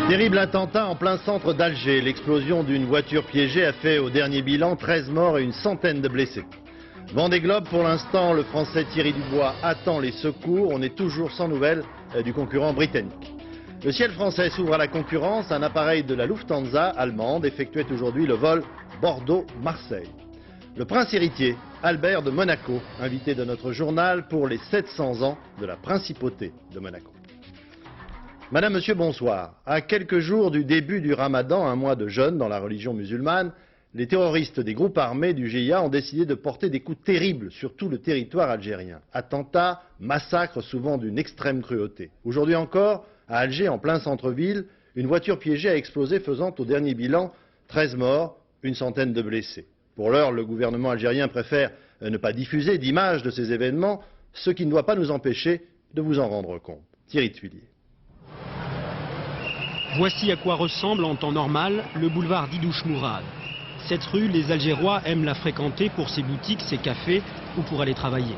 Terrible attentat en plein centre d'Alger. L'explosion d'une voiture piégée a fait au dernier bilan 13 morts et une centaine de blessés. Vendée Globe, pour l'instant, le Français Thierry Dubois attend les secours. On est toujours sans nouvelles du concurrent britannique. Le ciel français s'ouvre à la concurrence. Un appareil de la Lufthansa allemande effectuait aujourd'hui le vol Bordeaux-Marseille. Le prince héritier, Albert de Monaco, invité de notre journal pour les 700 ans de la principauté de Monaco. Madame, monsieur, bonsoir. À quelques jours du début du Ramadan, un mois de jeûne dans la religion musulmane, les terroristes des groupes armés du GIA ont décidé de porter des coups terribles sur tout le territoire algérien. Attentats, massacres souvent d'une extrême cruauté. Aujourd'hui encore, à Alger, en plein centre-ville, une voiture piégée a explosé faisant au dernier bilan 13 morts, une centaine de blessés. Pour l'heure, le gouvernement algérien préfère ne pas diffuser d'images de ces événements, ce qui ne doit pas nous empêcher de vous en rendre compte. Thierry Tuillier. Voici à quoi ressemble en temps normal le boulevard d'Idouche Mourad. Cette rue, les Algérois aiment la fréquenter pour ses boutiques, ses cafés ou pour aller travailler.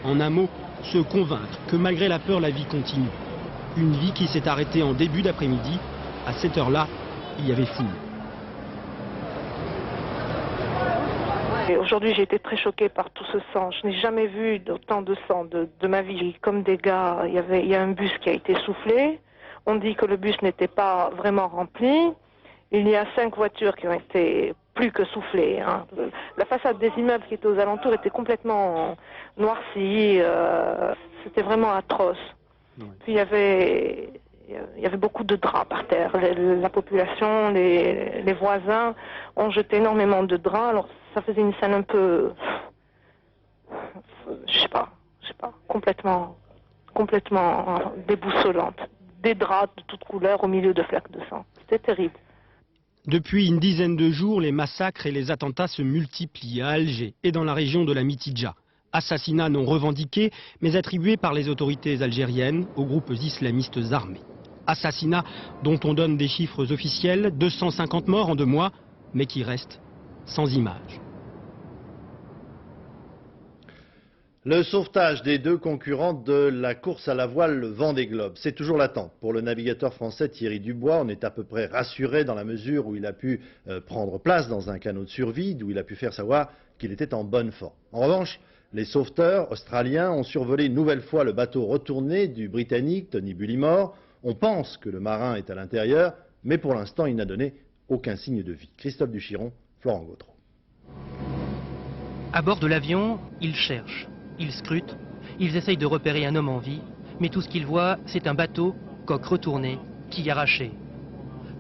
En un mot, se convaincre que malgré la peur, la vie continue. Une vie qui s'est arrêtée en début d'après-midi. À cette heure-là, il y avait foule. Aujourd'hui, j'ai été très choquée par tout ce sang. Je n'ai jamais vu autant de sang de ma vie. Comme des gars, il y a un bus qui a été soufflé. On dit que le bus n'était pas vraiment rempli. Il y a 5 voitures qui ont été plus que soufflées. Hein. La façade des immeubles qui étaient aux alentours était complètement noircie. C'était vraiment atroce. Oui. Puis il y avait beaucoup de draps par terre. La population, les voisins ont jeté énormément de draps. Alors ça faisait une scène un peu, je sais pas, complètement déboussolante. Des draps de toutes couleurs au milieu de flaques de sang. C'était terrible. Depuis une dizaine de jours, les massacres et les attentats se multiplient à Alger et dans la région de la Mitidja. Assassinats non revendiqués, mais attribués par les autorités algériennes aux groupes islamistes armés. Assassinats dont on donne des chiffres officiels, 250 morts en 2 mois, mais qui restent sans images. Le sauvetage des 2 concurrents de la course à la voile, le Vendée Globe, c'est toujours l'attente. Pour le navigateur français Thierry Dubois, on est à peu près rassuré dans la mesure où il a pu prendre place dans un canot de survie, d'où il a pu faire savoir qu'il était en bonne forme. En revanche, les sauveteurs australiens ont survolé une nouvelle fois le bateau retourné du Britannique Tony Bullimore. On pense que le marin est à l'intérieur, mais pour l'instant, il n'a donné aucun signe de vie. Christophe Duchiron, Florent Gautreau. À bord de l'avion, ils cherchent. Ils scrutent, ils essayent de repérer un homme en vie, mais tout ce qu'ils voient, c'est un bateau, coque retournée, quille arrachée.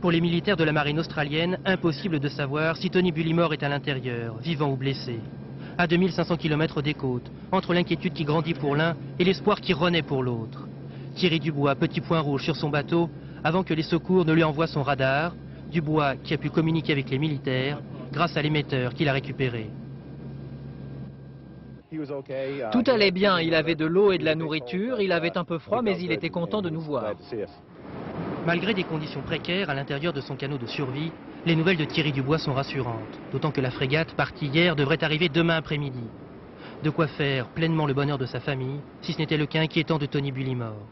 Pour les militaires de la marine australienne, impossible de savoir si Tony Bullimore est à l'intérieur, vivant ou blessé. À 2500 km des côtes, entre l'inquiétude qui grandit pour l'un et l'espoir qui renaît pour l'autre. Thierry Dubois, petit point rouge sur son bateau, avant que les secours ne lui envoient son radar. Dubois qui a pu communiquer avec les militaires grâce à l'émetteur qu'il a récupéré. Tout allait bien, il avait de l'eau et de la nourriture, il avait un peu froid mais il était content de nous voir. Malgré des conditions précaires à l'intérieur de son canot de survie, les nouvelles de Thierry Dubois sont rassurantes. D'autant que la frégate, partie hier, devrait arriver demain après-midi. De quoi faire pleinement le bonheur de sa famille, si ce n'était le cas inquiétant de Tony Bullimore.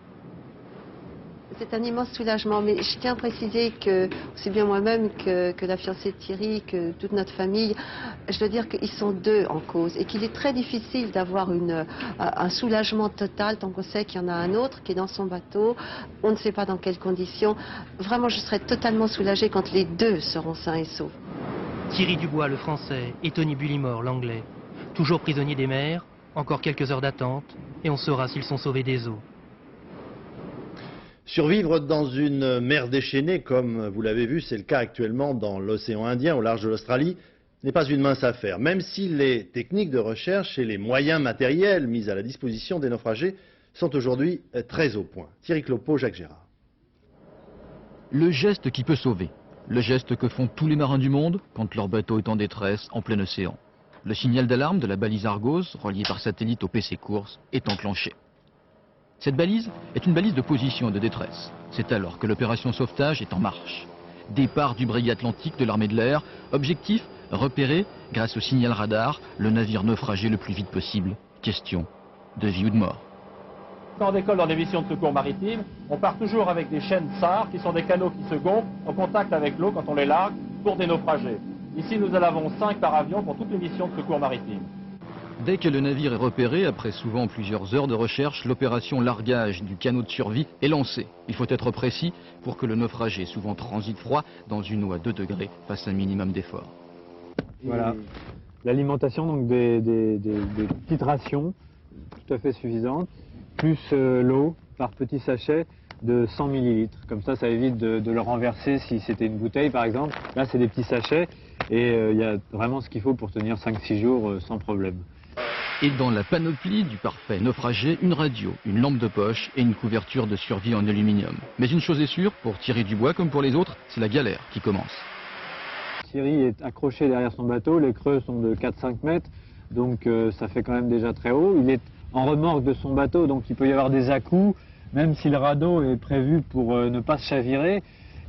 C'est un immense soulagement, mais je tiens à préciser que, aussi bien moi-même que la fiancée de Thierry, que toute notre famille, je dois dire qu'ils sont 2 en cause et qu'il est très difficile d'avoir un soulagement total tant qu'on sait qu'il y en a un autre qui est dans son bateau, on ne sait pas dans quelles conditions. Vraiment, je serai totalement soulagée quand les 2 seront sains et saufs. Thierry Dubois, le français, et Tony Bullimore, l'anglais. Toujours prisonniers des mers, encore quelques heures d'attente, et on saura s'ils sont sauvés des eaux. Survivre dans une mer déchaînée, comme vous l'avez vu, c'est le cas actuellement dans l'océan Indien, au large de l'Australie, n'est pas une mince affaire, même si les techniques de recherche et les moyens matériels mis à la disposition des naufragés sont aujourd'hui très au point. Thierry Clopeau, Jacques Gérard. Le geste qui peut sauver, le geste que font tous les marins du monde quand leur bateau est en détresse en plein océan. Le signal d'alarme de la balise Argos, reliée par satellite au PC Course, est enclenché. Cette balise est une balise de position et de détresse. C'est alors que l'opération sauvetage est en marche. Départ du Breguet Atlantique de l'armée de l'air, objectif, repérer, grâce au signal radar, le navire naufragé le plus vite possible. Question de vie ou de mort. Quand on décolle dans des missions de secours maritime, on part toujours avec des chaînes SAR, qui sont des canaux qui se gonflent en contact avec l'eau quand on les largue pour des naufragés. Ici, nous en avons 5 par avion pour toutes les missions de secours maritime. Dès que le navire est repéré, après souvent plusieurs heures de recherche, l'opération largage du canot de survie est lancée. Il faut être précis pour que le naufragé, souvent transit froid, dans une eau à 2 degrés, fasse un minimum d'effort. Voilà, l'alimentation, donc des petites rations tout à fait suffisantes, plus l'eau par petit sachet de 100 ml. Comme ça évite de le renverser si c'était une bouteille par exemple. Là, c'est des petits sachets et il y a vraiment ce qu'il faut pour tenir 5-6 jours sans problème. Et dans la panoplie du parfait naufragé, une radio, une lampe de poche et une couverture de survie en aluminium. Mais une chose est sûre, pour Thierry Dubois comme pour les autres, c'est la galère qui commence. Thierry est accroché derrière son bateau, les creux sont de 4-5 mètres, donc ça fait quand même déjà très haut. Il est en remorque de son bateau, donc il peut y avoir des à-coups, même si le radeau est prévu pour ne pas se chavirer.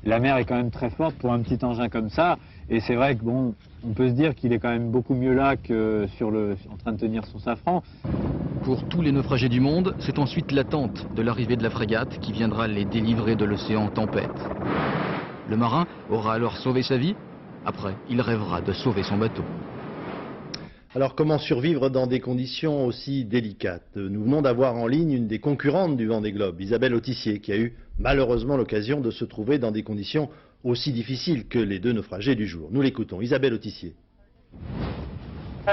La mer est quand même très forte pour un petit engin comme ça, et c'est vrai que bon, on peut se dire qu'il est quand même beaucoup mieux là que en train de tenir son safran. Pour tous les naufragés du monde, c'est ensuite l'attente de l'arrivée de la frégate qui viendra les délivrer de l'océan en tempête. Le marin aura alors sauvé sa vie. Après, il rêvera de sauver son bateau. Alors comment survivre dans des conditions aussi délicates? Nous venons d'avoir en ligne une des concurrentes du Vendée Globe, Isabelle Autissier, qui a eu malheureusement l'occasion de se trouver dans des conditions aussi difficiles que les 2 naufragés du jour. Nous l'écoutons, Isabelle Autissier.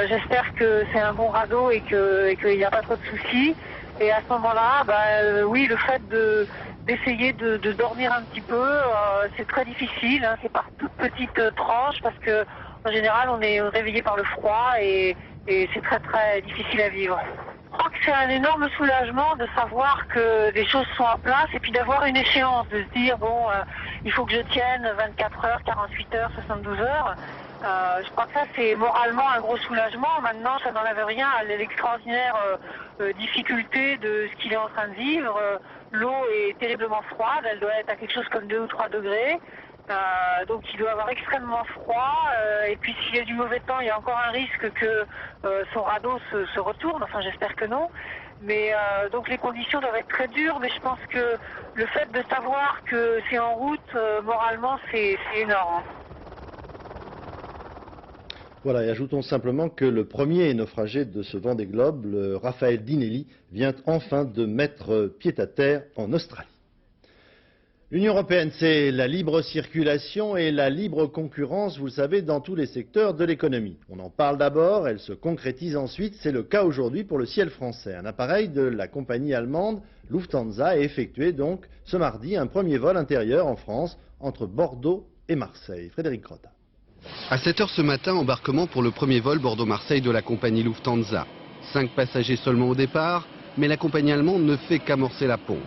J'espère que c'est un bon radeau et qu'il n'y a pas trop de soucis. Et à ce moment-là, oui, le fait d'essayer de dormir un petit peu, c'est très difficile. Hein, c'est par toutes petites tranches parce que en général, on est réveillé par le froid et c'est très très difficile à vivre. Je crois que c'est un énorme soulagement de savoir que des choses sont en place et puis d'avoir une échéance, de se dire bon, il faut que je tienne 24 heures, 48 heures, 72 heures. Je crois que ça c'est moralement un gros soulagement. Maintenant, ça n'enlève rien à l'extraordinaire difficulté de ce qu'il est en train de vivre. L'eau est terriblement froide, elle doit être à quelque chose comme 2 ou 3 degrés. Donc il doit avoir extrêmement froid et puis s'il y a du mauvais temps, il y a encore un risque que son radeau se retourne, enfin j'espère que non. Mais donc les conditions doivent être très dures, mais je pense que le fait de savoir que c'est en route, moralement c'est énorme. Voilà, et ajoutons simplement que le premier naufragé de ce Vendée Globe, le Raphaël Dinelli, vient enfin de mettre pied à terre en Australie. L'Union européenne, c'est la libre circulation et la libre concurrence, vous le savez, dans tous les secteurs de l'économie. On en parle d'abord, elle se concrétise ensuite. C'est le cas aujourd'hui pour le ciel français. Un appareil de la compagnie allemande Lufthansa a effectué donc ce mardi un premier vol intérieur en France entre Bordeaux et Marseille. Frédéric Crotta. À 7 h ce matin, embarquement pour le premier vol Bordeaux-Marseille de la compagnie Lufthansa. 5 passagers seulement au départ, mais la compagnie allemande ne fait qu'amorcer la pompe.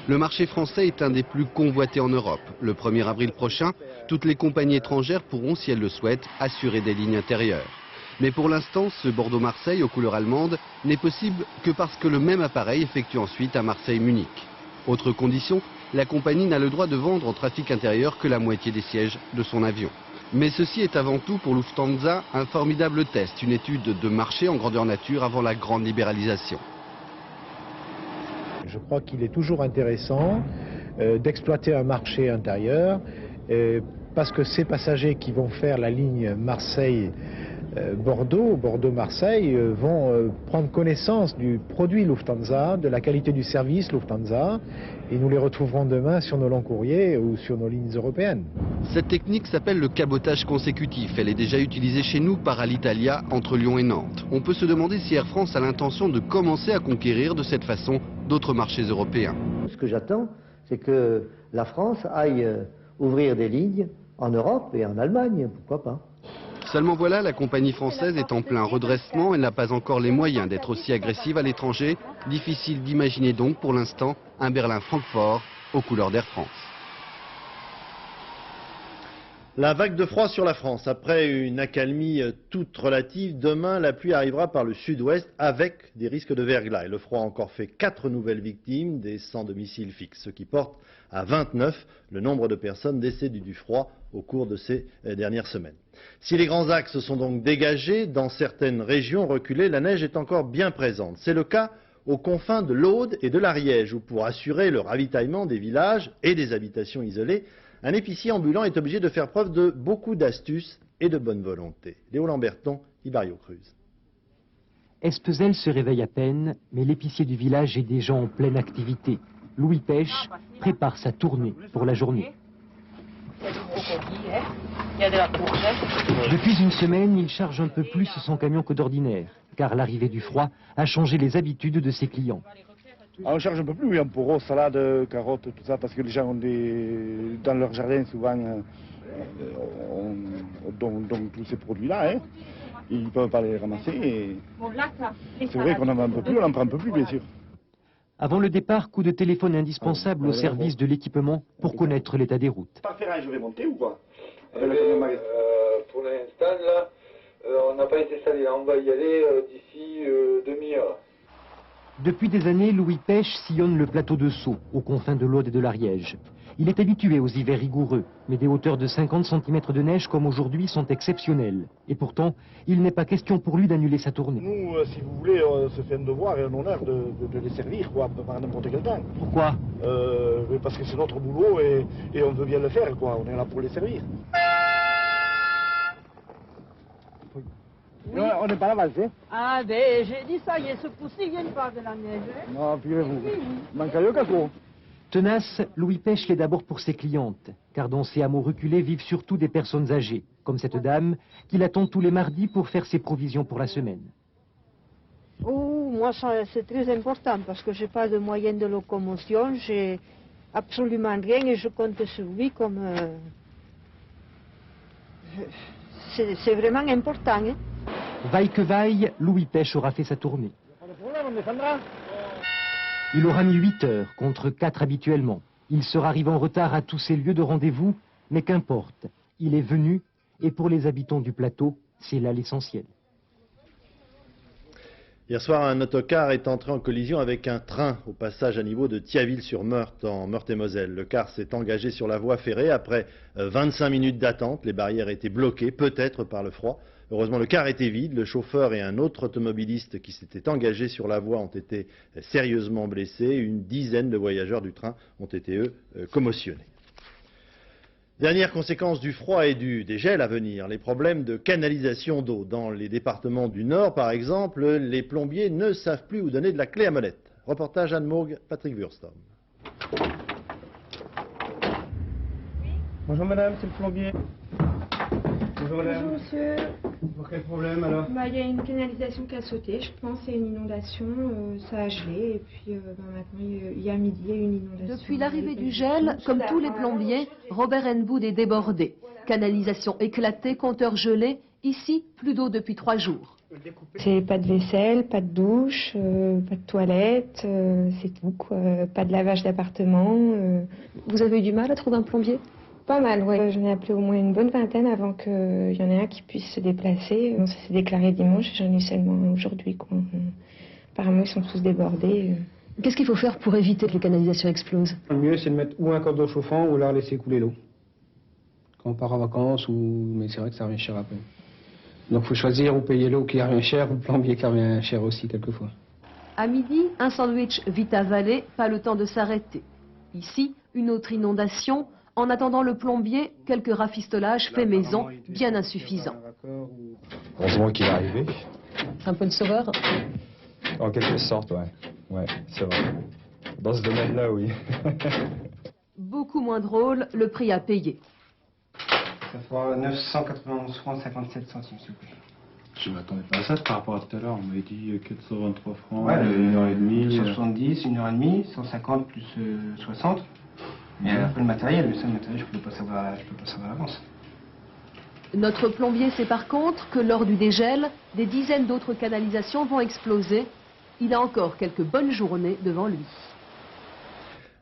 Le marché français est un des plus convoités en Europe. Le 1er avril prochain, toutes les compagnies étrangères pourront, si elles le souhaitent, assurer des lignes intérieures. Mais pour l'instant, ce Bordeaux-Marseille aux couleurs allemandes n'est possible que parce que le même appareil effectue ensuite à Marseille-Munich. Autre condition, la compagnie n'a le droit de vendre en trafic intérieur que la moitié des sièges de son avion. Mais ceci est avant tout pour Lufthansa un formidable test, une étude de marché en grandeur nature avant la grande libéralisation. Je crois qu'il est toujours intéressant d'exploiter un marché intérieur parce que ces passagers qui vont faire la ligne Marseille-Bordeaux, Bordeaux-Marseille vont prendre connaissance du produit Lufthansa, de la qualité du service Lufthansa et nous les retrouverons demain sur nos longs courriers ou sur nos lignes européennes. Cette technique s'appelle le cabotage consécutif. Elle est déjà utilisée chez nous par Alitalia entre Lyon et Nantes. On peut se demander si Air France a l'intention de commencer à conquérir de cette façon d'autres marchés européens. Ce que j'attends, c'est que la France aille ouvrir des lignes en Europe et en Allemagne, pourquoi pas. Seulement voilà, la compagnie française est en plein redressement. Elle n'a pas encore les moyens d'être aussi agressive à l'étranger. Difficile d'imaginer donc pour l'instant un Berlin-Francfort aux couleurs d'Air France. La vague de froid sur la France. Après une accalmie toute relative, demain la pluie arrivera par le sud-ouest avec des risques de verglas. Et le froid a encore fait 4 nouvelles victimes, des sans domicile fixe, ce qui porte à 29 le nombre de personnes décédées du froid au cours de ces dernières semaines. Si les grands axes sont donc dégagés, dans certaines régions reculées, la neige est encore bien présente. C'est le cas aux confins de l'Aude et de l'Ariège, où pour assurer le ravitaillement des villages et des habitations isolées, un épicier ambulant est obligé de faire preuve de beaucoup d'astuces et de bonne volonté. Léo Lamberton, Ibario Cruz. Espezel se réveille à peine, mais l'épicier du village est déjà en pleine activité. Louis Pêche prépare sa tournée pour la journée. Depuis une semaine, il charge un peu plus son camion que d'ordinaire, car l'arrivée du froid a changé les habitudes de ses clients. On charge un peu plus, oui, poireaux, salade, carottes, tout ça, parce que les gens ont dans leur jardin souvent donc tous ces produits-là, hein. Ils ne peuvent pas les ramasser. Et c'est vrai qu'on en a un peu plus, on en prend un peu plus, bien sûr. Avant le départ, coup de téléphone indispensable au service de l'équipement pour connaître l'état des routes. Par ferrage, je vais monter ou quoi? Pour l'instant, là, on n'a pas été installé. On va y aller d'ici demi-heure. Depuis des années, Louis Pêche sillonne le plateau de Sceaux, aux confins de l'Aude et de l'Ariège. Il est habitué aux hivers rigoureux, mais des hauteurs de 50 cm de neige comme aujourd'hui sont exceptionnelles. Et pourtant, il n'est pas question pour lui d'annuler sa tournée. Nous, si vous voulez, se fait un devoir et un honneur de les servir, quoi, par n'importe quel temps. Pourquoi? Parce que c'est notre boulot et on veut bien le faire, quoi. On est là pour les servir. Oui. On n'est pas là-bas, hein? Ah ben, j'ai dit ça, il y a ce coup-ci, il vient pas de la neige. Hein? Non, pirez-vous. Manquez le cadeau. Tenace, Louis Pêche l'est d'abord pour ses clientes, car dans ces hameaux reculés vivent surtout des personnes âgées, comme cette dame qui l'attend tous les mardis pour faire ses provisions pour la semaine. Oh, moi c'est très important parce que j'ai pas de moyens de locomotion, j'ai absolument rien et je compte sur lui comme... C'est vraiment important. Hein? Vaille que vaille, Louis Pêche aura fait sa tournée. Il aura mis 8 heures contre 4 habituellement. Il sera arrivé en retard à tous ses lieux de rendez-vous, mais qu'importe, il est venu et pour les habitants du plateau, c'est là l'essentiel. Hier soir, un autocar est entré en collision avec un train au passage à niveau de Thiaville-sur-Meurthe, en Meurthe-et-Moselle. Le car s'est engagé sur la voie ferrée après 25 minutes d'attente. Les barrières étaient bloquées, peut-être par le froid. Heureusement, le car était vide. Le chauffeur et un autre automobiliste qui s'était engagé sur la voie ont été sérieusement blessés. Une dizaine de voyageurs du train ont été, eux, commotionnés. Dernière conséquence du froid et du dégel à venir, les problèmes de canalisation d'eau. Dans les départements du Nord, par exemple, les plombiers ne savent plus où donner de la clé à molette. Reportage Anne Mourgue, Patrick Wurstom. Bonjour madame, c'est le plombier. Bonjour madame. Bonjour monsieur. Pour quel problème alors? Il y a une canalisation qui a sauté, je pense, c'est une inondation, ça a gelé et puis maintenant il y a midi, il y a une inondation. Depuis l'arrivée du gel, comme tous les plombiers, Robert Henwood est débordé. Canalisation éclatée, compteur gelé, ici plus d'eau depuis 3 jours. C'est pas de vaisselle, pas de douche, pas de toilette, c'est tout quoi, pas de lavage d'appartement. Vous avez eu du mal à trouver un plombier? Pas mal, ouais. J'en ai appelé au moins une bonne vingtaine avant qu'il y en ait un qui puisse se déplacer. Ça s'est déclaré dimanche, j'en ai eu seulement aujourd'hui, quoi. Apparemment, ils sont tous débordés. Qu'est-ce qu'il faut faire pour éviter que les canalisations explosent? Le mieux, c'est de mettre ou un cordeau chauffant ou là laisser couler l'eau. Quand on part en vacances, mais c'est vrai que ça revient cher après. Donc il faut choisir ou payer l'eau qui revient cher ou le plombier qui revient cher aussi quelquefois. À midi, un sandwich vite avalé, pas le temps de s'arrêter. Ici, une autre inondation. En attendant le plombier, quelques rafistolages faits maison, bien insuffisants. Heureusement qu'il est arrivé. Un peu de sauveur? En quelque sorte, ouais. Ouais, c'est vrai. Dans ce domaine-là, oui. Beaucoup moins drôle, le prix à payer. Ça fera 991 francs 57 centimes, s'il vous plaît. Je ne m'attendais pas à ça par rapport à tout à l'heure. On m'avait dit 423 francs, ouais, 1h30. 170, 1h30, 150 plus 60. Et après le matériel, mais ça, le matériel, je ne peux pas savoir à l'avance. Notre plombier sait par contre que lors du dégel, des dizaines d'autres canalisations vont exploser. Il a encore quelques bonnes journées devant lui.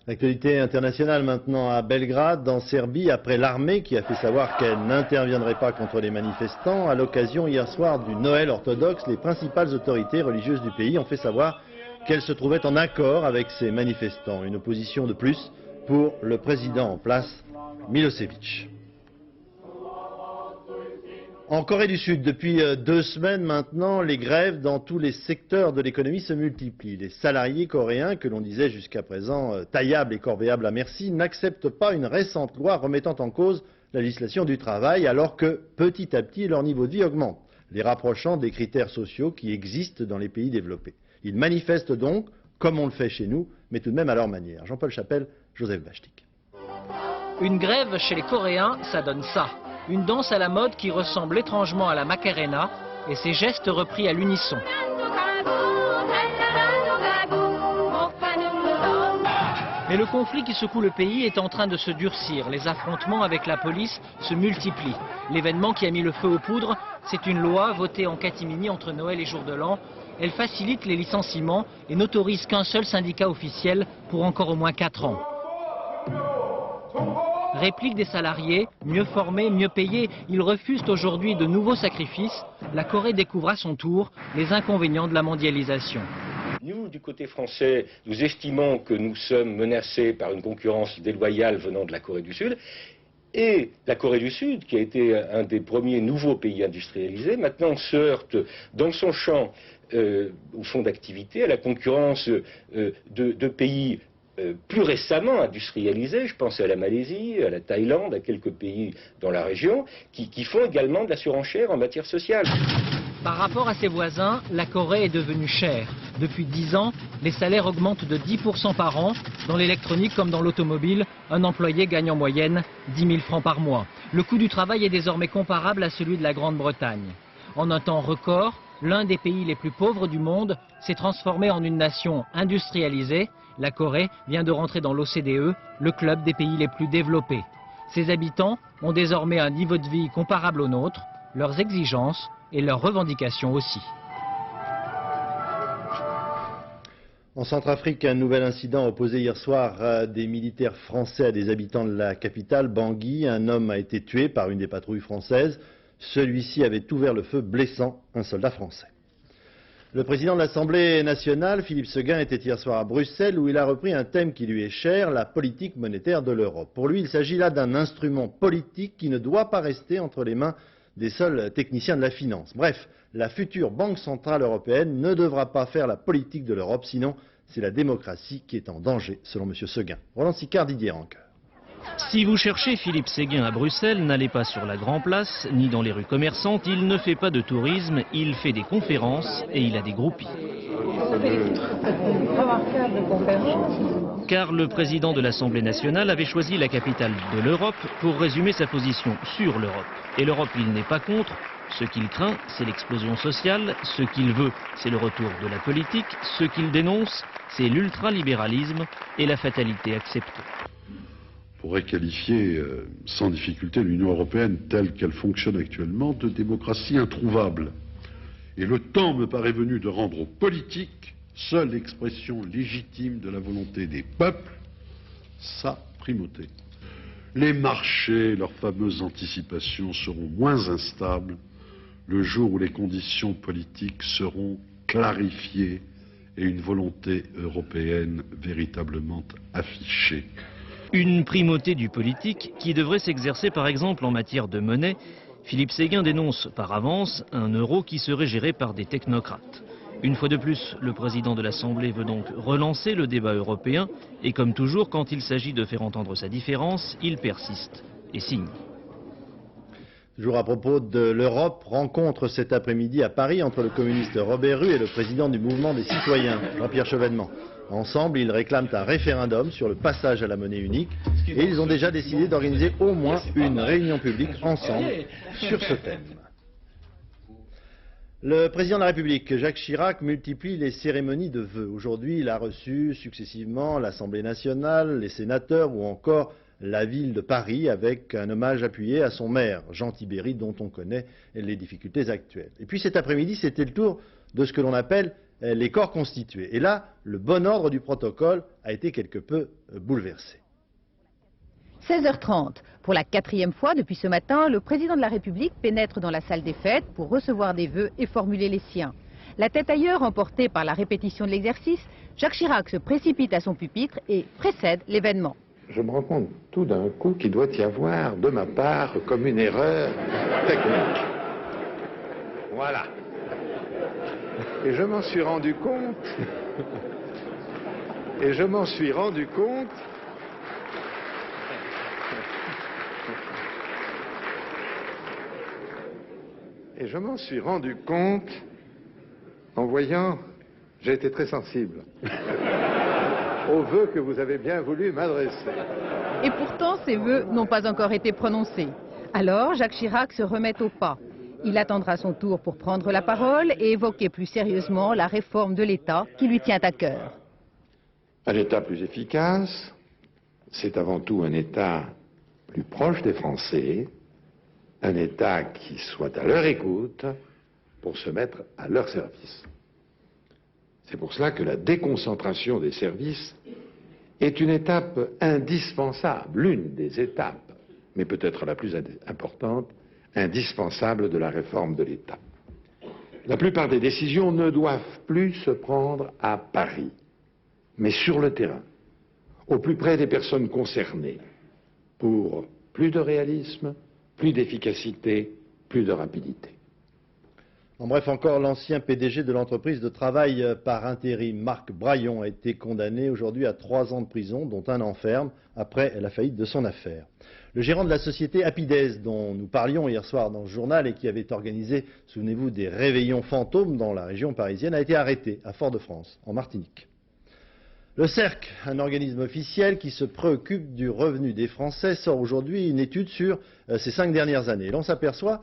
L'actualité internationale maintenant à Belgrade, en Serbie, après l'armée qui a fait savoir qu'elle n'interviendrait pas contre les manifestants. À l'occasion hier soir du Noël orthodoxe, les principales autorités religieuses du pays ont fait savoir qu'elles se trouvaient en accord avec ces manifestants. Une opposition de plus pour le président en place, Milosevic. En Corée du Sud, depuis 2 semaines maintenant, les grèves dans tous les secteurs de l'économie se multiplient. Les salariés coréens, que l'on disait jusqu'à présent taillables et corvéables à merci, n'acceptent pas une récente loi remettant en cause la législation du travail, alors que petit à petit leur niveau de vie augmente, les rapprochant des critères sociaux qui existent dans les pays développés. Ils manifestent donc, comme on le fait chez nous, mais tout de même à leur manière. Jean-Paul Chapelle, Joseph Bachtik. Une grève chez les Coréens, ça donne ça. Une danse à la mode qui ressemble étrangement à la Macarena et ses gestes repris à l'unisson. Mais le conflit qui secoue le pays est en train de se durcir. Les affrontements avec la police se multiplient. L'événement qui a mis le feu aux poudres, c'est une loi votée en catimini entre Noël et Jour de l'An. Elle facilite les licenciements et n'autorise qu'un seul syndicat officiel pour encore au moins 4 ans. Réplique des salariés, mieux formés, mieux payés, ils refusent aujourd'hui de nouveaux sacrifices. La Corée découvre à son tour les inconvénients de la mondialisation. Nous, du côté français, nous estimons que nous sommes menacés par une concurrence déloyale venant de la Corée du Sud. Et la Corée du Sud, qui a été un des premiers nouveaux pays industrialisés, maintenant se heurte dans son champ au fond d'activité à la concurrence de pays plus récemment industrialisés, je pense à la Malaisie, à la Thaïlande, à quelques pays dans la région, qui font également de la surenchère en matière sociale. Par rapport à ses voisins, la Corée est devenue chère. Depuis 10 ans, les salaires augmentent de 10% par an. Dans l'électronique comme dans l'automobile, un employé gagne en moyenne 10 000 francs par mois. Le coût du travail est désormais comparable à celui de la Grande-Bretagne. En un temps record, l'un des pays les plus pauvres du monde s'est transformé en une nation industrialisée. La Corée vient de rentrer dans l'OCDE, le club des pays les plus développés. Ses habitants ont désormais un niveau de vie comparable au nôtre, leurs exigences et leurs revendications aussi. En Centrafrique, un nouvel incident opposé hier soir des militaires français à des habitants de la capitale, Bangui. Un homme a été tué par une des patrouilles françaises. Celui-ci avait ouvert le feu, blessant un soldat français. Le président de l'Assemblée nationale, Philippe Séguin, était hier soir à Bruxelles où il a repris un thème qui lui est cher, la politique monétaire de l'Europe. Pour lui, il s'agit là d'un instrument politique qui ne doit pas rester entre les mains des seuls techniciens de la finance. Bref, la future Banque centrale européenne ne devra pas faire la politique de l'Europe, sinon c'est la démocratie qui est en danger, selon M. Séguin. Roland Sicard, Didier Rancoeur. Si vous cherchez Philippe Séguin à Bruxelles, n'allez pas sur la Grand Place, ni dans les rues commerçantes. Il ne fait pas de tourisme, il fait des conférences et il a des groupies. Car le président de l'Assemblée nationale avait choisi la capitale de l'Europe pour résumer sa position sur l'Europe. Et l'Europe, il n'est pas contre. Ce qu'il craint, c'est l'explosion sociale. Ce qu'il veut, c'est le retour de la politique. Ce qu'il dénonce, c'est l'ultralibéralisme et la fatalité acceptée. On pourrait qualifier sans difficulté l'Union européenne telle qu'elle fonctionne actuellement de démocratie introuvable. Et le temps me paraît venu de rendre aux politiques, seule expression légitime de la volonté des peuples, sa primauté. Les marchés, leurs fameuses anticipations seront moins instables le jour où les conditions politiques seront clarifiées et une volonté européenne véritablement affichée. Une primauté du politique qui devrait s'exercer par exemple en matière de monnaie. Philippe Séguin dénonce par avance un euro qui serait géré par des technocrates. Une fois de plus, le président de l'Assemblée veut donc relancer le débat européen et comme toujours, quand il s'agit de faire entendre sa différence, il persiste et signe. Toujours à propos de l'Europe, rencontre cet après-midi à Paris entre le communiste Robert Rue et le président du mouvement des citoyens, Jean-Pierre Chevènement. Ensemble, ils réclament un référendum sur le passage à la monnaie unique et ils ont déjà décidé d'organiser au moins une réunion publique ensemble sur ce thème. Le président de la République, Jacques Chirac, multiplie les cérémonies de vœux. Aujourd'hui, il a reçu successivement l'Assemblée nationale, les sénateurs ou encore la ville de Paris avec un hommage appuyé à son maire, Jean Tibéri, dont on connaît les difficultés actuelles. Et puis cet après-midi, c'était le tour de ce que l'on appelle les corps constitués. Et là, le bon ordre du protocole a été quelque peu bouleversé. 16h30. Pour la 4e fois depuis ce matin, le président de la République pénètre dans la salle des fêtes pour recevoir des vœux et formuler les siens. La tête ailleurs, emporté par la répétition de l'exercice, Jacques Chirac se précipite à son pupitre et précède l'événement. Je me rends compte tout d'un coup qu'il doit y avoir de ma part comme une erreur technique. Voilà. Et je m'en suis rendu compte. Et je m'en suis rendu compte. Et je m'en suis rendu compte en voyant, j'ai été très sensible aux vœux que vous avez bien voulu m'adresser. Et pourtant, ces vœux n'ont pas encore été prononcés. Alors, Jacques Chirac se remet au pas. Il attendra son tour pour prendre la parole et évoquer plus sérieusement la réforme de l'État qui lui tient à cœur. Un État plus efficace, c'est avant tout un État plus proche des Français, un État qui soit à leur écoute pour se mettre à leur service. C'est pour cela que la déconcentration des services est une étape indispensable, l'une des étapes, mais peut-être la plus importante, indispensable de la réforme de l'État. La plupart des décisions ne doivent plus se prendre à Paris, mais sur le terrain, au plus près des personnes concernées, pour plus de réalisme, plus d'efficacité, plus de rapidité. En bref, encore l'ancien PDG de l'entreprise de travail par intérim, Marc Braillon, a été condamné aujourd'hui à 3 ans de prison, dont 1 an ferme, après la faillite de son affaire. Le gérant de la société Apides, dont nous parlions hier soir dans le journal et qui avait organisé, souvenez-vous, des réveillons fantômes dans la région parisienne, a été arrêté à Fort-de-France, en Martinique. Le CERC, un organisme officiel qui se préoccupe du revenu des Français, sort aujourd'hui une étude sur ces 5 dernières années. L'on s'aperçoit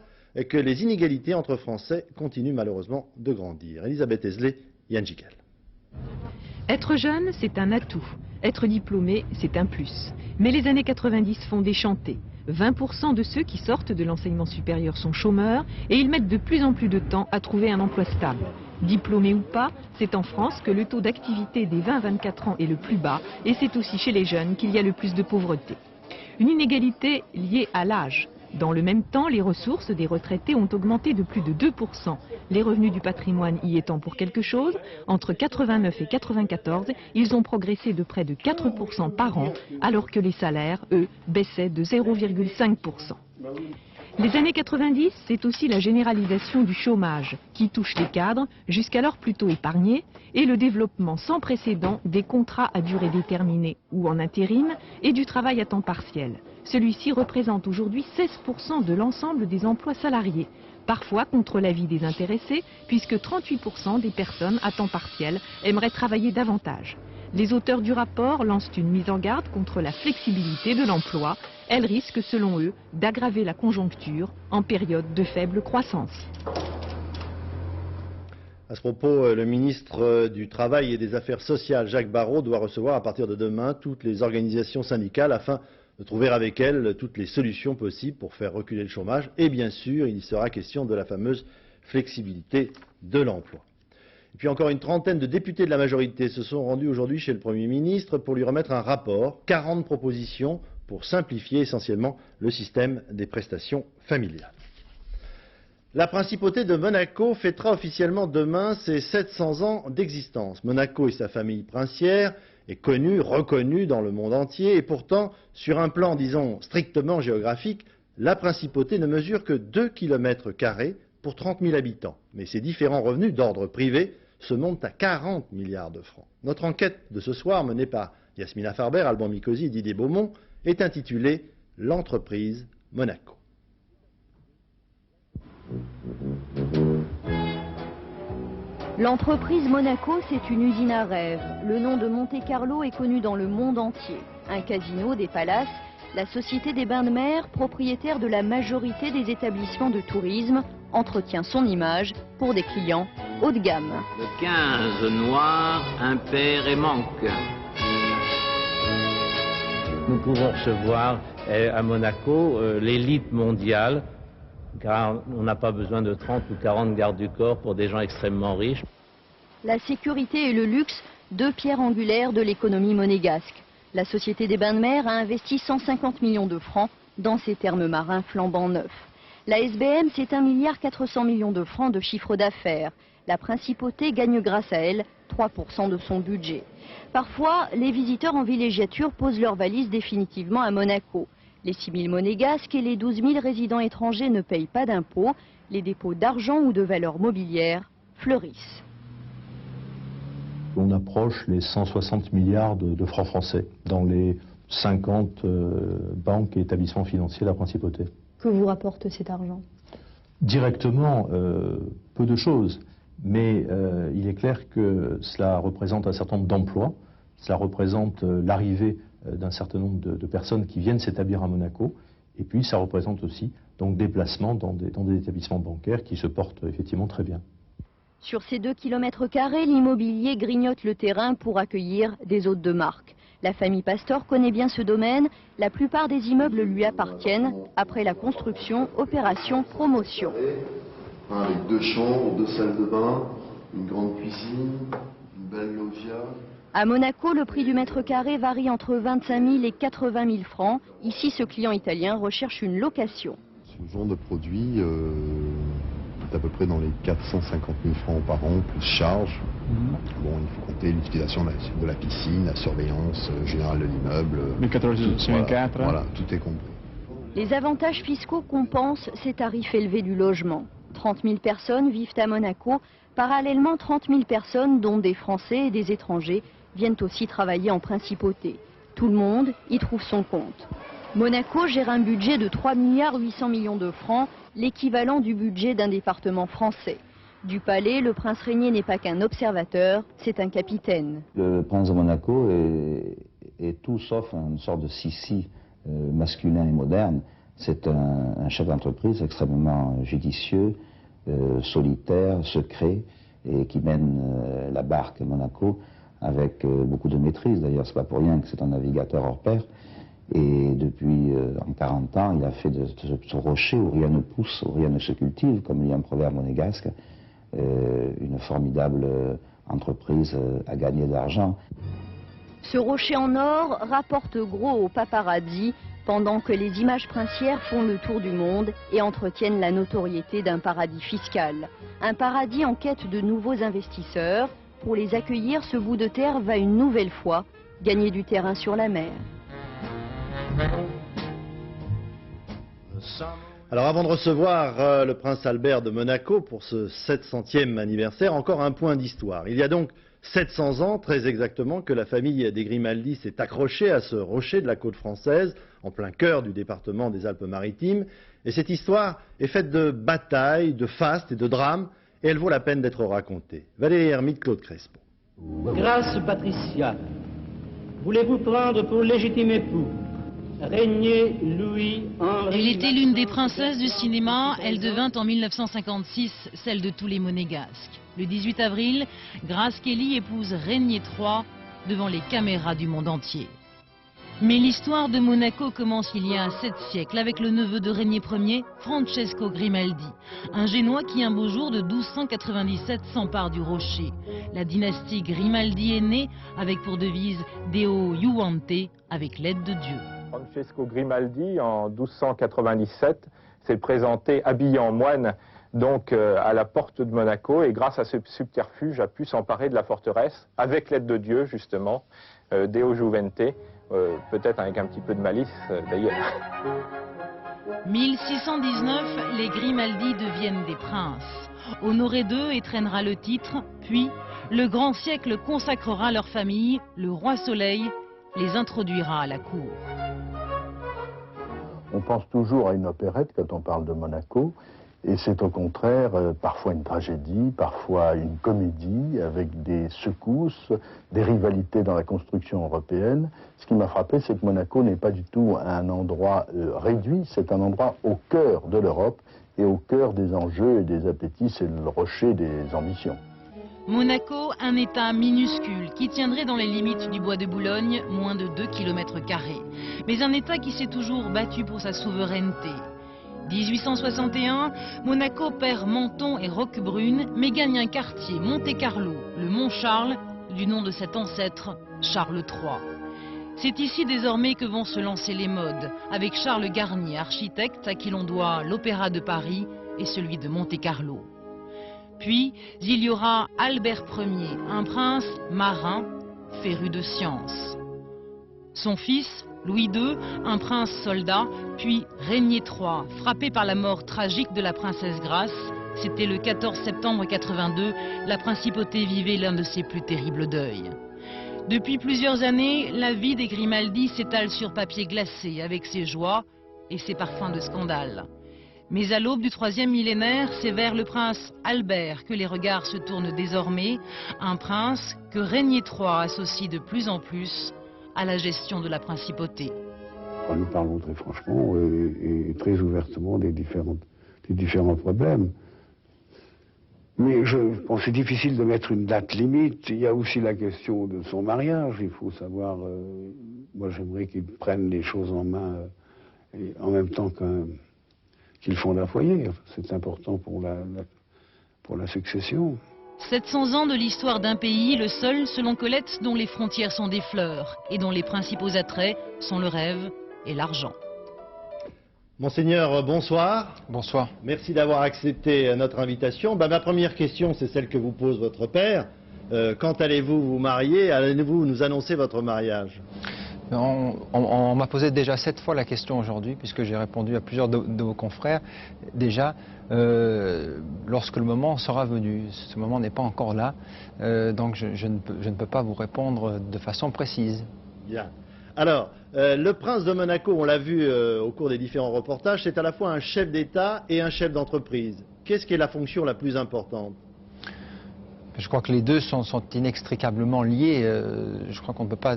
que les inégalités entre Français continuent malheureusement de grandir. Elisabeth Esley, Yann Jikel. Être jeune, c'est un atout. Être diplômé, c'est un plus. Mais les années 90 font déchanter. 20% de ceux qui sortent de l'enseignement supérieur sont chômeurs et ils mettent de plus en plus de temps à trouver un emploi stable. Diplômés ou pas, c'est en France que le taux d'activité des 20-24 ans est le plus bas et c'est aussi chez les jeunes qu'il y a le plus de pauvreté. Une inégalité liée à l'âge. Dans le même temps, les ressources des retraités ont augmenté de plus de 2%. Les revenus du patrimoine y étant pour quelque chose, entre 89 et 94, ils ont progressé de près de 4% par an, alors que les salaires, eux, baissaient de 0,5%. Les années 90, c'est aussi la généralisation du chômage, qui touche les cadres, jusqu'alors plutôt épargnés, et le développement sans précédent des contrats à durée déterminée ou en intérim et du travail à temps partiel. Celui-ci représente aujourd'hui 16% de l'ensemble des emplois salariés, parfois contre l'avis des intéressés, puisque 38% des personnes à temps partiel aimeraient travailler davantage. Les auteurs du rapport lancent une mise en garde contre la flexibilité de l'emploi. Elle risque, selon eux, d'aggraver la conjoncture en période de faible croissance. À ce propos, le ministre du Travail et des Affaires sociales, Jacques Barrot, doit recevoir à partir de demain toutes les organisations syndicales afin de trouver avec elles toutes les solutions possibles pour faire reculer le chômage. Et bien sûr, il y sera question de la fameuse flexibilité de l'emploi. Et puis encore une trentaine de députés de la majorité se sont rendus aujourd'hui chez le Premier ministre pour lui remettre un rapport, 40 propositions pour simplifier essentiellement le système des prestations familiales. La principauté de Monaco fêtera officiellement demain ses 700 ans d'existence. Monaco et sa famille princière est connue, reconnue dans le monde entier et pourtant, sur un plan, disons, strictement géographique, la principauté ne mesure que 2 km² pour 30 000 habitants. Mais ses différents revenus d'ordre privé se montent à 40 milliards de francs. Notre enquête de ce soir, menée par Yasmina Farber, Alban Mikosi et Didier Beaumont, est intitulée « L'entreprise Monaco ». L'entreprise Monaco, c'est une usine à rêves. Le nom de Monte-Carlo est connu dans le monde entier. Un casino, des palaces, la Société des Bains de Mer, propriétaire de la majorité des établissements de tourisme, entretient son image pour des clients haut de gamme. Le 15 noir, impair et manque. Nous pouvons recevoir à Monaco l'élite mondiale, car on n'a pas besoin de 30 ou 40 gardes du corps pour des gens extrêmement riches. La sécurité et le luxe, 2 pierres angulaires de l'économie monégasque. La Société des Bains de Mer a investi 150 millions de francs dans ces thermes marins flambant neufs. La SBM, c'est 1,4 milliard de francs de chiffre d'affaires. La principauté gagne grâce à elle 3% de son budget. Parfois, les visiteurs en villégiature posent leurs valises définitivement à Monaco. Les 6 000 monégasques et les 12 000 résidents étrangers ne payent pas d'impôts. Les dépôts d'argent ou de valeurs mobilières fleurissent. On approche les 160 milliards de francs français dans les 50 banques et établissements financiers de la principauté. Que vous rapporte cet argent? Directement, peu de choses, mais il est clair que cela représente un certain nombre d'emplois, cela représente l'arrivée d'un certain nombre de personnes qui viennent s'établir à Monaco, et puis ça représente aussi donc des placements dans des établissements bancaires qui se portent effectivement très bien. Sur ces 2 km², l'immobilier grignote le terrain pour accueillir des hôtes de marque. La famille Pastor connaît bien ce domaine. La plupart des immeubles lui appartiennent. Après la construction, opération promotion. Avec 2 chambres, 2 salles de bain, une grande cuisine, une belle loggia. À Monaco, le prix du mètre carré varie entre 25 000 et 80 000 francs. Ici, ce client italien recherche une location. Ce genre de produit est à peu près dans les 450 000 francs par an, plus charge. Bon, il faut compter l'utilisation de la piscine, la surveillance générale de l'immeuble. Voilà, tout est compris. Les avantages fiscaux compensent ces tarifs élevés du logement. 30 000 personnes vivent à Monaco. Parallèlement, 30 000 personnes, dont des Français et des étrangers, viennent aussi travailler en principauté. Tout le monde y trouve son compte. Monaco gère un budget de 3 800 millions de francs, l'équivalent du budget d'un département français. Du palais, le prince régnier n'est pas qu'un observateur, c'est un capitaine. Le prince de Monaco est tout sauf une sorte de Sissi masculin et moderne. C'est un chef d'entreprise extrêmement judicieux, solitaire, secret, et qui mène la barque Monaco avec beaucoup de maîtrise. D'ailleurs, c'est pas pour rien que c'est un navigateur hors pair. Et depuis en 40 ans, il a fait de ce rocher où rien ne pousse, où rien ne se cultive, comme dit un proverbe monégasque, une formidable entreprise à gagner de l'argent. Ce rocher en or rapporte gros aux paparazzi, pendant que les images princières font le tour du monde et entretiennent la notoriété d'un paradis fiscal. Un paradis en quête de nouveaux investisseurs. Pour les accueillir, ce bout de terre va une nouvelle fois gagner du terrain sur la mer. Alors avant de recevoir le prince Albert de Monaco pour ce 700e anniversaire, encore un point d'histoire. Il y a donc 700 ans, très exactement, que la famille des Grimaldi s'est accrochée à ce rocher de la côte française, en plein cœur du département des Alpes-Maritimes. Et cette histoire est faite de batailles, de fastes et de drames, et elle vaut la peine d'être racontée. Valérie Hermite, Claude Crespo. Grâce Patricia, voulez-vous prendre pour légitime époux Régnier Louis-Henri? Elle était l'une des princesses du cinéma. Elle devint en 1956 celle de tous les monégasques. Le 18 avril, Grace Kelly épouse Régnier III devant les caméras du monde entier. Mais l'histoire de Monaco commence il y a 7 siècles avec le neveu de Régnier Ier, Francesco Grimaldi, un Génois qui un beau jour de 1297 s'empare du rocher. La dynastie Grimaldi est née avec pour devise Deo Iuvante, avec l'aide de Dieu. Francesco Grimaldi, en 1297, s'est présenté habillé en moine donc à la porte de Monaco, et grâce à ce subterfuge a pu s'emparer de la forteresse avec l'aide de Dieu, justement, Deo Juvente, peut-être avec un petit peu de malice d'ailleurs. 1619, les Grimaldi deviennent des princes. Honoré d'eux étreignera le titre, puis le grand siècle consacrera leur famille, le roi Soleil les introduira à la cour. On pense toujours à une opérette quand on parle de Monaco, et c'est au contraire parfois une tragédie, parfois une comédie, avec des secousses, des rivalités dans la construction européenne. Ce qui m'a frappé, c'est que Monaco n'est pas du tout un endroit réduit, c'est un endroit au cœur de l'Europe et au cœur des enjeux et des appétits, c'est le rocher des ambitions. Monaco, un État minuscule qui tiendrait dans les limites du bois de Boulogne, moins de 2 km². Mais un État qui s'est toujours battu pour sa souveraineté. 1861, Monaco perd Menton et Roquebrune, mais gagne un quartier, Monte-Carlo, le Mont Charles, du nom de cet ancêtre, Charles III. C'est ici désormais que vont se lancer les modes, avec Charles Garnier, architecte à qui l'on doit l'Opéra de Paris et celui de Monte-Carlo. Puis, il y aura Albert Ier, un prince marin, féru de science. Son fils, Louis II, un prince soldat, puis Régnier III, frappé par la mort tragique de la princesse Grace. C'était le 14 septembre 82, la principauté vivait l'un de ses plus terribles deuils. Depuis plusieurs années, la vie des Grimaldi s'étale sur papier glacé avec ses joies et ses parfums de scandale. Mais à l'aube du 3e millénaire, c'est vers le prince Albert que les regards se tournent désormais, un prince que Régnier III associe de plus en plus à la gestion de la principauté. Nous parlons très franchement et très ouvertement des différents problèmes. Mais je pense que c'est difficile de mettre une date limite. Il y a aussi la question de son mariage. Il faut savoir, moi j'aimerais qu'il prenne les choses en main en même temps qu'il fonde un foyer. C'est important pour la succession. 700 ans de l'histoire d'un pays, le seul, selon Colette, dont les frontières sont des fleurs et dont les principaux attraits sont le rêve et l'argent. Monseigneur, bonsoir. Bonsoir. Merci d'avoir accepté notre invitation. Ma première question, c'est celle que vous pose votre père. Quand allez-vous vous marier? Allez-vous nous annoncer votre mariage? On m'a posé déjà 7 fois la question aujourd'hui, puisque j'ai répondu à plusieurs de vos confrères. Déjà, lorsque le moment sera venu, ce moment n'est pas encore là, donc je ne peux pas vous répondre de façon précise. Bien. Alors, le prince de Monaco, on l'a vu au cours des différents reportages, c'est à la fois un chef d'État et un chef d'entreprise. Qu'est-ce qui est la fonction la plus importante? Je crois que les deux sont inextricablement liés. Je crois qu'on ne peut pas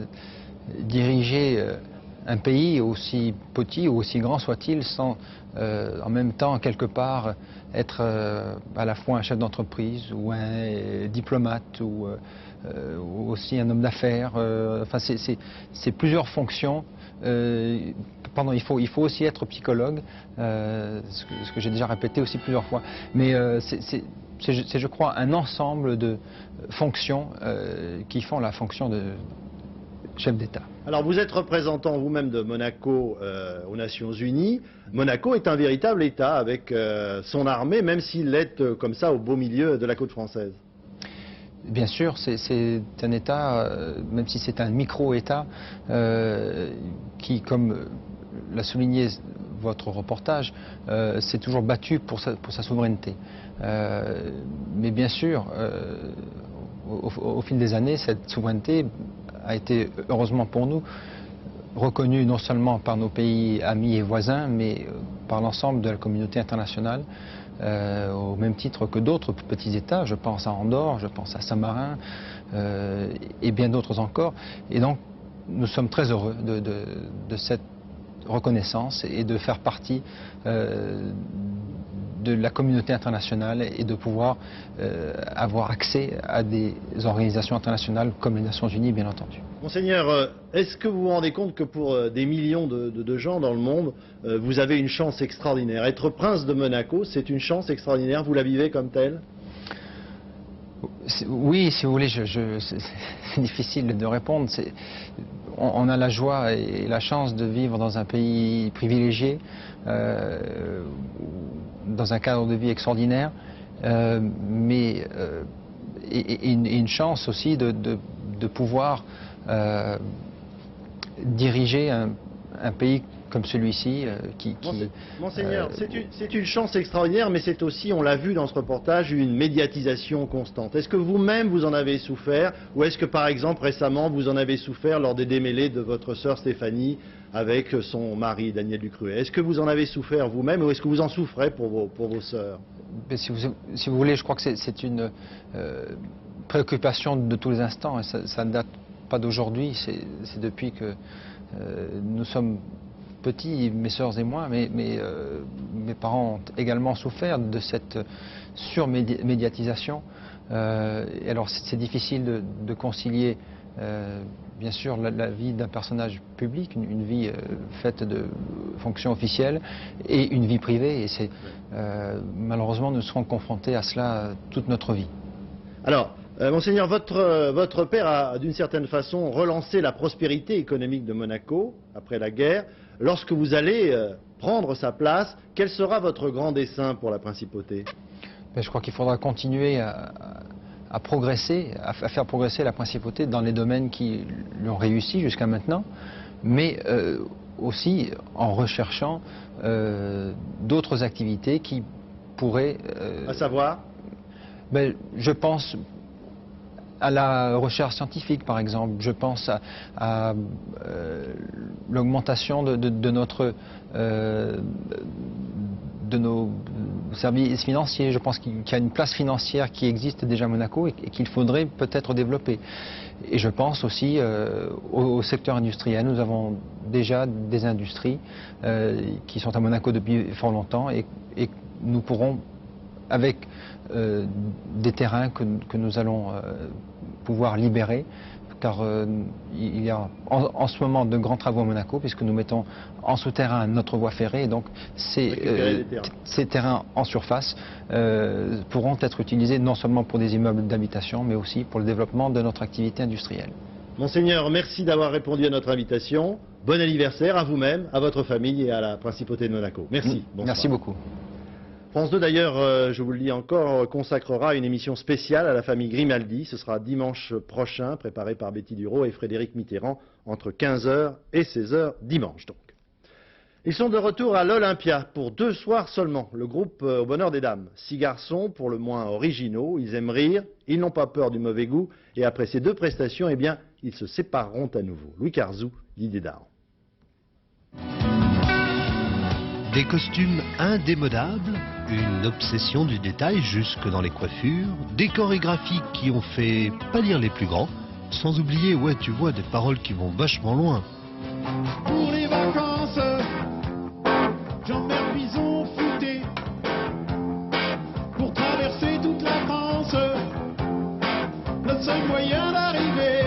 diriger un pays, aussi petit ou aussi grand soit-il, sans en même temps, quelque part, être à la fois un chef d'entreprise ou un diplomate ou aussi un homme d'affaires. Enfin, c'est plusieurs fonctions. Pardon, il faut aussi être psychologue, ce que j'ai déjà répété aussi plusieurs fois. Mais c'est, je crois, un ensemble de fonctions qui font la fonction de chef d'État. Alors vous êtes représentant vous-même de Monaco aux Nations Unies. Monaco est un véritable État avec son armée, même s'il est comme ça au beau milieu de la côte française. Bien sûr, c'est un État, même si c'est un micro-État, qui, comme l'a souligné votre reportage, s'est toujours battu pour sa souveraineté. Mais bien sûr, au fil des années, cette souveraineté a été, heureusement pour nous, reconnue non seulement par nos pays amis et voisins, mais par l'ensemble de la communauté internationale, au même titre que d'autres petits États. Je pense à Andorre, je pense à Saint-Marin et bien d'autres encore. Et donc, nous sommes très heureux de cette reconnaissance et de faire partie de la communauté internationale et de pouvoir avoir accès à des organisations internationales comme les Nations Unies, bien entendu. Monseigneur, est-ce que vous vous rendez compte que pour des millions de gens dans le monde, vous avez une chance extraordinaire? Être prince de Monaco, c'est une chance extraordinaire, vous la vivez comme telle? Oui, si vous voulez, c'est difficile de répondre. On a la joie et la chance de vivre dans un pays privilégié, dans un cadre de vie extraordinaire, mais et une chance aussi de pouvoir diriger un pays comme celui-ci Monseigneur, c'est une chance extraordinaire, mais c'est aussi, on l'a vu dans ce reportage, une médiatisation constante. Est-ce que vous-même vous en avez souffert, ou est-ce que par exemple récemment vous en avez souffert lors des démêlés de votre sœur Stéphanie avec son mari Daniel Ducruet? Est-ce que vous en avez souffert vous-même, ou est-ce que vous en souffrez pour vos sœurs? Si vous voulez, je crois que c'est une préoccupation de tous les instants, et ça ne date pas d'aujourd'hui, c'est depuis que nous sommes petits, mes sœurs et moi, mais mes parents ont également souffert de cette surmédiatisation. Et alors c'est difficile de concilier, bien sûr, la vie d'un personnage public, une vie faite de fonctions officielles, et une vie privée. Et malheureusement, nous serons confrontés à cela toute notre vie. Alors, Monseigneur, votre père a d'une certaine façon relancé la prospérité économique de Monaco après la guerre. Lorsque vous allez prendre sa place, quel sera votre grand dessein pour la principauté? Je crois qu'il faudra continuer à progresser, à faire progresser la principauté dans les domaines qui lui ont réussi jusqu'à maintenant. mais aussi en recherchant d'autres activités qui pourraient... à savoir je pense à la recherche scientifique, par exemple. Je pense à l'augmentation de nos services financiers. Je pense qu'il y a une place financière qui existe déjà à Monaco et qu'il faudrait peut-être développer. Et je pense aussi au secteur industriel. Nous avons déjà des industries qui sont à Monaco depuis fort longtemps et nous pourrons, avec des terrains que nous allons pouvoir libérer, car il y a en ce moment de grands travaux à Monaco, puisque nous mettons en souterrain notre voie ferrée, et donc ces terrains en surface pourront être utilisés non seulement pour des immeubles d'habitation, mais aussi pour le développement de notre activité industrielle. Monseigneur, merci d'avoir répondu à notre invitation. Bon anniversaire à vous-même, à votre famille et à la Principauté de Monaco. Merci. Bonsoir. Merci beaucoup. France 2 d'ailleurs, je vous le dis encore, consacrera une émission spéciale à la famille Grimaldi. Ce sera dimanche prochain, préparé par Betty Duro et Frédéric Mitterrand, entre 15h et 16h dimanche donc. Ils sont de retour à l'Olympia pour 2 soirs seulement. Le groupe Au Bonheur des Dames. 6 garçons, pour le moins originaux, ils aiment rire, ils n'ont pas peur du mauvais goût, et après ces 2 prestations, eh bien, ils se sépareront à nouveau. Louis Carzou, Didier Dahan. Des costumes indémodables, une obsession du détail jusque dans les coiffures, des chorégraphies qui ont fait pâlir les plus grands, sans oublier, ouais, tu vois, des paroles qui vont vachement loin. Pour les vacances, Jean-Bert Bison fouté, pour traverser toute la France, notre seul moyen d'arriver.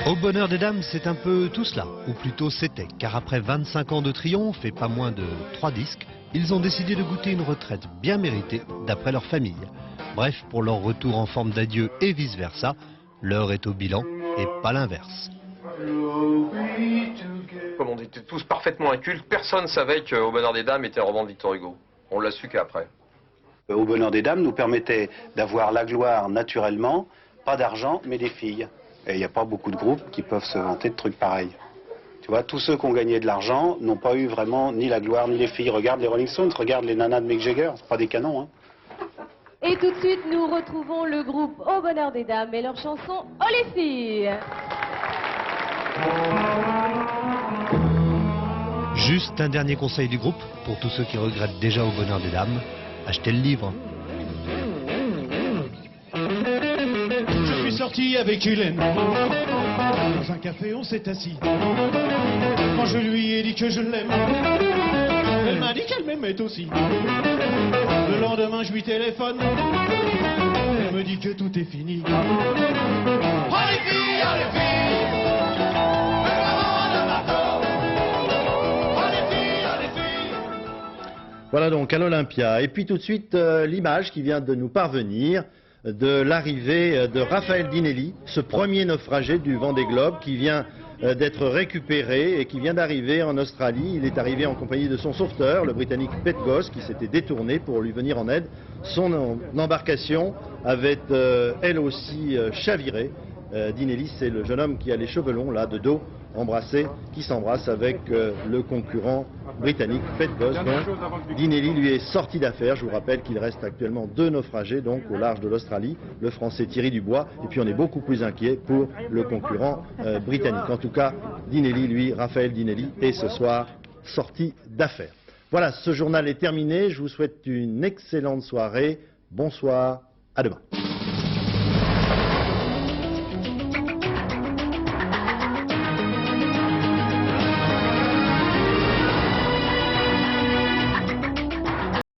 Au Bonheur des Dames, c'est un peu tout cela, ou plutôt c'était, car après 25 ans de triomphe et pas moins de 3 disques, ils ont décidé de goûter une retraite bien méritée d'après leur famille. Bref, pour leur retour en forme d'adieu et vice-versa, l'heure est au bilan et pas l'inverse. Comme on était tous parfaitement incultes, personne ne savait qu'Au Bonheur des Dames était un roman de Victor Hugo. On l'a su qu'après. Au Bonheur des Dames nous permettait d'avoir la gloire naturellement, pas d'argent, mais des filles. Et il n'y a pas beaucoup de groupes qui peuvent se vanter de trucs pareils. Tu vois, tous ceux qui ont gagné de l'argent n'ont pas eu vraiment ni la gloire ni les filles. Regarde les Rolling Stones, regarde les nanas de Mick Jagger, c'est pas des canons, hein. Et tout de suite, nous retrouvons le groupe Au Bonheur des Dames et leur chanson Oh les filles. Juste un dernier conseil du groupe, pour tous ceux qui regrettent déjà Au Bonheur des Dames, achetez le livre. Je suis sorti avec Hélène. Dans un café, on s'est assis. Quand je lui ai dit que je l'aime, elle m'a dit qu'elle m'aimait aussi. Le lendemain, je lui téléphone. Elle me dit que tout est fini. Oh les filles, oh les filles, mes parents de bateau. Oh les filles, oh les filles. Voilà donc à l'Olympia. Et puis tout de suite, l'image qui vient de nous parvenir de l'arrivée de Raphaël Dinelli, ce premier naufragé du Vendée Globe qui vient d'être récupéré et qui vient d'arriver en Australie. Il est arrivé en compagnie de son sauveteur, le Britannique Pete Goss, qui s'était détourné pour lui venir en aide. Son embarcation avait elle aussi chaviré. Dinelli, c'est le jeune homme qui a les cheveux longs, là, de dos, embrassé, qui s'embrasse avec le concurrent britannique Pete Goss. Donc, Dinelli lui est sorti d'affaire. Je vous rappelle qu'il reste actuellement 2 naufragés donc au large de l'Australie, le Français Thierry Dubois, et puis on est beaucoup plus inquiet pour le concurrent britannique. En tout cas, Dinelli, lui, Raphaël Dinelli, est ce soir sorti d'affaire. Voilà, ce journal est terminé. Je vous souhaite une excellente soirée. Bonsoir, à demain.